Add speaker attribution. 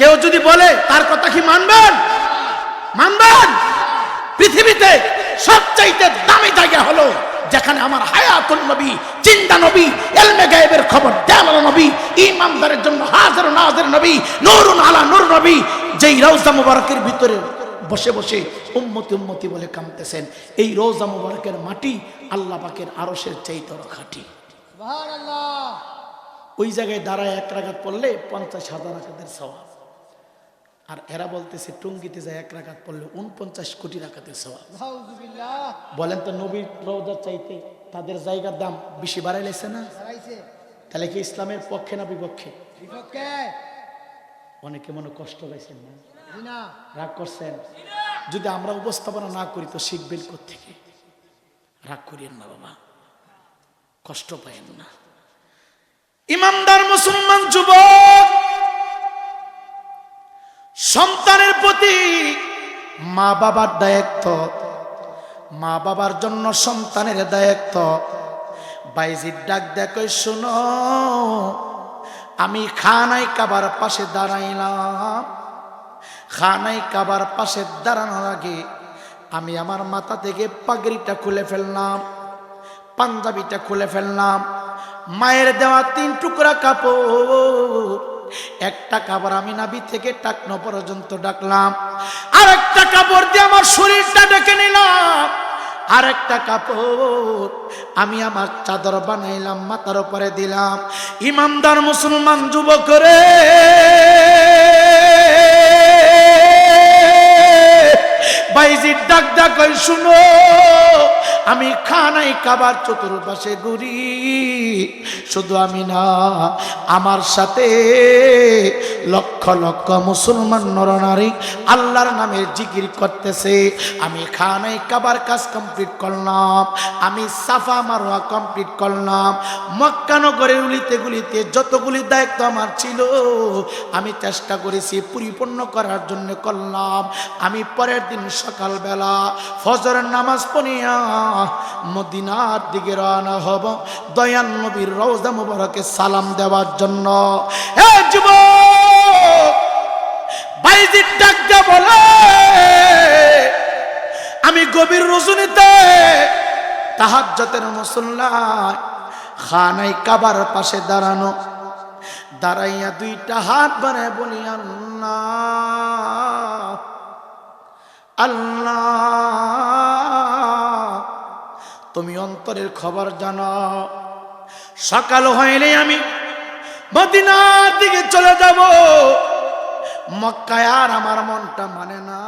Speaker 1: কেউ যদি বলে তার কথা কি মানবেন? মানবেন? পৃথিবীতে সবচাইতে দামি জায়গা হলো যেখানে আমার হায়াতুন নবী, জিন্দা নবী, ইলমে গায়েবের খবর দেওয়ালা নবী, ইমানদারের জন্য হাজির নাজির নবী, নূরুন আলা নূর নবী, যেই রওজা মুবারকের ভিতরে বসে বসে উম্মতি উম্মতি বলে কাঁদতেছেন। এই রওজা মুবারকের মাটি আল্লাহ পাকের আরশের চাইতে খাঁটি।
Speaker 2: সুবহানাল্লাহ।
Speaker 1: ওই জায়গায় দাঁড়ায় 1 রাকাত পড়লে 50,000 রাকাতের সওয়াব। আর এরা বলতেছে টঙ্গিতে যায় 1 রাকাত পড়লে 49 কোটি রাকাতের সওয়াব।
Speaker 2: নাউযুবিল্লাহ।
Speaker 1: বলেন তো নবীর রওজার চাইতে তাদের জায়গার দাম বেশি বাড়াইলেছে না?
Speaker 2: হারাইছে।
Speaker 1: তাহলে কি ইসলামের পক্ষে না বিপক্ষে?
Speaker 2: বিপক্ষে।
Speaker 1: অনেকে মনে কষ্ট পাইছেন না?
Speaker 2: জি না।
Speaker 1: রাগ করছেন? যদি আমরা উপস্থাপনা না করি তো শিখবেন কোত্থেকে? রাগ করিয়েন না বাবা, কষ্ট পাইেন না। ইমানদার মুসলমান যুবক, সন্তানের প্রতি মা বাবার দায়িত্ব, মা বাবার জন্য সন্তানের দায়িত্ব। বাইজির ডাক দেখো, শোনো, আমি খানায় কাবার পাশে দাঁড়াইলাম। খানায় কাবার পাশে দাঁড়ানোর আগে আমি আমার মাথা থেকে পাগড়িটা খুলে ফেললাম, পাঞ্জাবিটা খুলে ফেললাম। মায়ের দেওয়া 3 টুকরা কাপড়, একটা কাপড় আমি নাভি থেকে টাকনো পর্যন্ত ডাকলাম, আর একটা কাপড় দিয়ে আমার শরীরটা ঢেকে নিলাম, আর একটা কাপড় আমি আমার চাদর বানাইলাম, মাথার উপরে দিলাম। ইমানদার মুসলমান যুবক রে, বাইজির ডাক ডাক, শুনো, আমি খানায় কাবার চতুর্পাশে ঘুরি। শুধু আমি না, আমার সাথে লক্ষ লক্ষ মুসলমান নরনারী আল্লাহর নামে জিকির করতেছে। আমি খানায় কাবার কাজ কমপ্লিট করলাম, আমি সাফা মারওয়া কমপ্লিট করলাম। মক্কা নগরের উলিতে গুলিতে যতগুলি দায়িত্ব আমার ছিল আমি চেষ্টা করেছি পরিপূর্ণ করার জন্য করলাম। আমি পরের দিন সকালবেলা ফজরের নামাজ পড়িয়া মদিনার দিকে রওনা হব, দয়াল নবীর রওজা মুবারকে সালাম দেওয়ার জন্য। এ যুবক, বাইজির ডাক দিয়ে বলে, আমি গভীর রজনীতে তাহাজ্জুদের মুসল্লায় খানায় কাবার পাশে দাঁড়ানো, দাঁড়াইয়া 2টা হাত বাড়ায় বলি, আল্লাহ আল্লাহ, তুমি অন্তরের খবর জানো। সকাল হইলে আমি মদিনার দিকে চলে যাব। মক্কায় আর আমার মনটা মানে না।